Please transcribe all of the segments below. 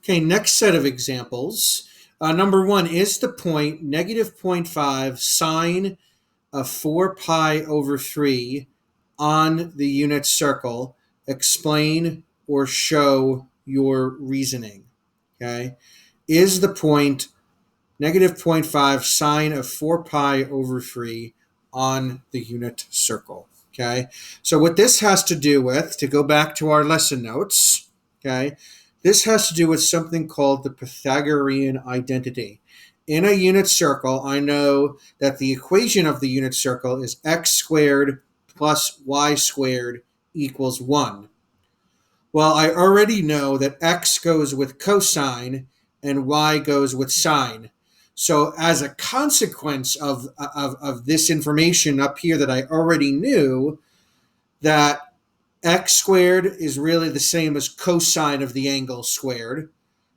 Okay, next set of examples. Number one, is the point negative 0.5 sine of 4 pi over 3 on the unit circle? Explain or show your reasoning. Okay, is the point negative 0.5 sine of 4 pi over 3 on the unit circle? Okay, so what this has to do with, to go back to our lesson notes, okay, this has to do with something called the Pythagorean identity. In a unit circle, I know that the equation of the unit circle is x squared plus y squared equals 1. Well, I already know that x goes with cosine and y goes with sine. So as a consequence of this information up here that I already knew, that x squared is really the same as cosine of the angle squared,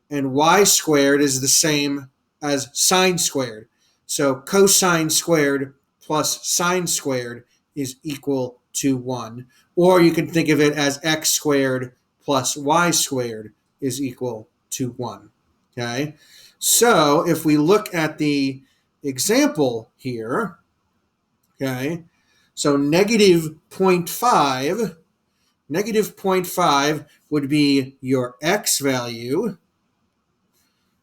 and y squared is the same as sine squared. So cosine squared plus sine squared is equal to 1. Or you can think of it as x squared plus y squared is equal to 1. Okay? So if we look at the example here, okay, so negative 0.5 would be your x value,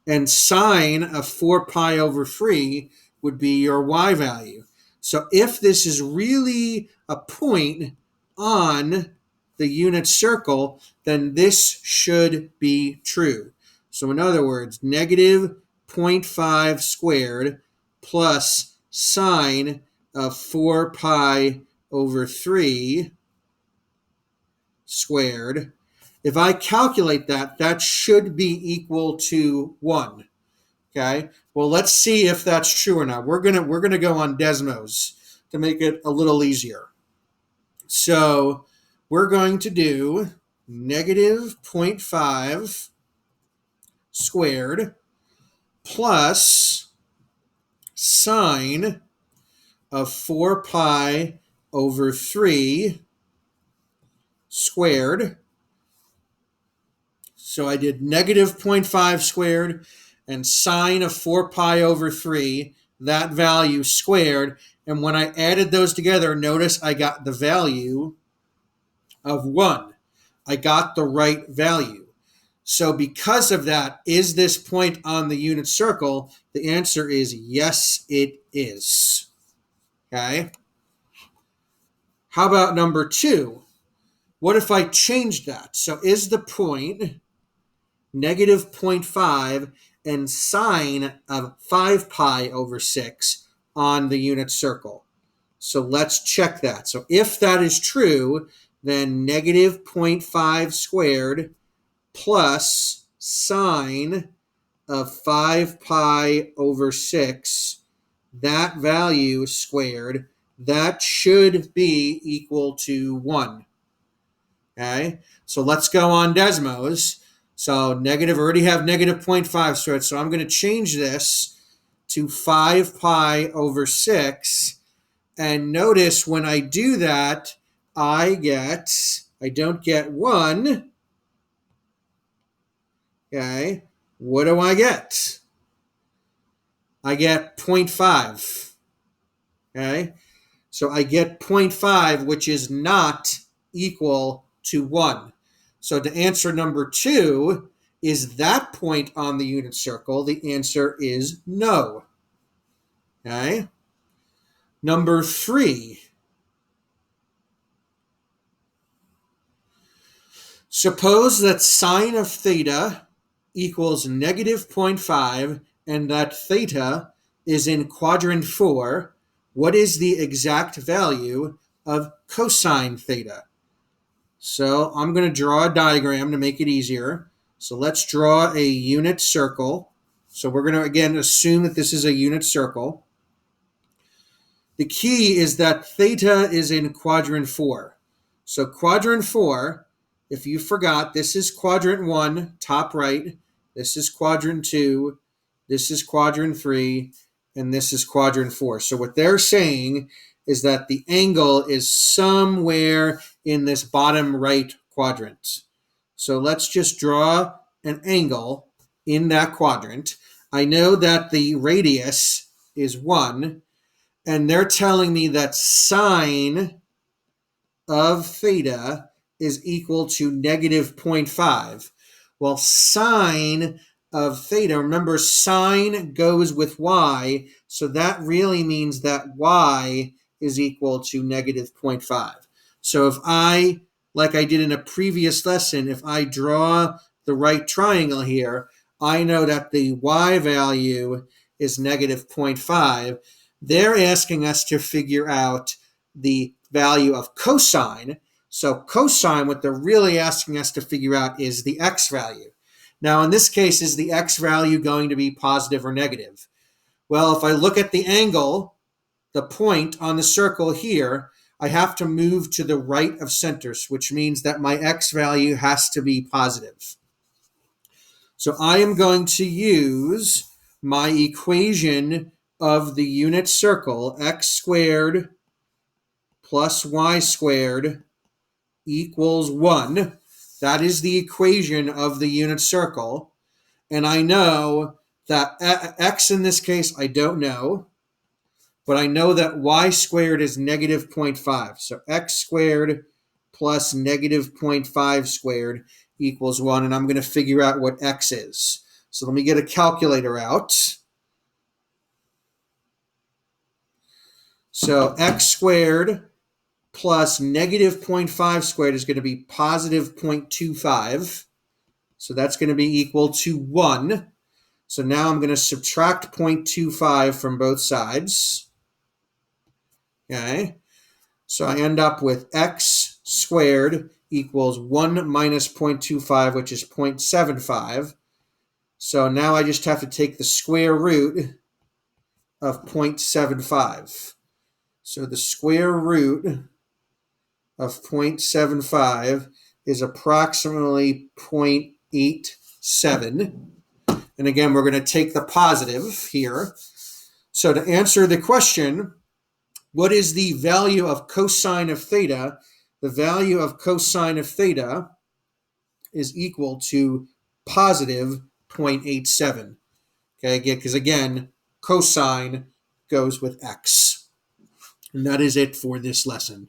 and sine of 4 pi over 3 would be your y value. So if this is really a point on the unit circle, then this should be true. So in other words, negative 0.5 squared plus sine of 4 pi over 3 squared. If I calculate that, that should be equal to 1. Okay, well, let's see if that's true or not. We're gonna go on Desmos to make it a little easier. So we're going to do negative 0.5 squared plus sine of 4 pi over 3 squared. So I did negative 0.5 squared and sine of 4 pi over 3, that value squared. And when I added those together, notice I got the value of 1. I got the right value. So because of that, is this point on the unit circle? The answer is yes, it is. Okay. How about number 2? What if I changed that? So is the point negative 0.5 and sine of 5 pi over 6 on the unit circle? So let's check that. So if that is true, then negative 0.5 squared plus sine of 5 pi over 6, that value squared, that should be equal to 1. Okay, so let's go on Desmos. So negative, already have negative 0.5 squared, so I'm going to change this to 5 pi over 6. And notice when I do that, I don't get 1. Okay, what do I get? I get 0.5. Okay, so I get 0.5, which is not equal to 1. So to answer number 2, is that point on the unit circle? The answer is no. Okay. Number 3. Suppose that sine of theta equals negative 0.5 and that theta is in quadrant 4. What is the exact value of cosine theta? So I'm going to draw a diagram to make it easier. So let's draw a unit circle. So we're going to, again, assume that this is a unit circle. The key is that theta is in quadrant 4. So quadrant 4, if you forgot, this is quadrant 1, top right. This is quadrant 2. This is quadrant 3. And this is quadrant 4. So what they're saying is that the angle is somewhere in this bottom right quadrant. So let's just draw an angle in that quadrant. I know that the radius is 1, and they're telling me that sine of theta is equal to negative 0.5. Well, sine of theta, remember sine goes with y, so that really means that y is equal to negative 0.5. So if I, like I did in a previous lesson, if I draw the right triangle here, I know that the y value is negative 0.5. They're asking us to figure out the value of cosine. So cosine, what they're really asking us to figure out is the x value. Now, in this case, is the x value going to be positive or negative? Well, if I look at the angle, the point on the circle here, I have to move to the right of center, which means that my x value has to be positive. So I am going to use my equation of the unit circle, x squared plus y squared equals 1. That is the equation of the unit circle. And I know that x in this case, I don't know, but I know that y squared is negative 0.5. So x squared plus negative 0.5 squared equals 1, and I'm going to figure out what x is. So let me get a calculator out. So x squared plus negative 0.5 squared is going to be positive 0.25. So that's going to be equal to 1. So now I'm going to subtract 0.25 from both sides. Okay. So I end up with x squared equals 1 minus 0.25, which is 0.75. So now I just have to take the square root of 0.75. So the square root of 0.75 is approximately 0.87. And again, we're going to take the positive here. So to answer the question, what is the value of cosine of theta? The value of cosine of theta is equal to positive 0.87. Okay, because again, cosine goes with x. And that is it for this lesson.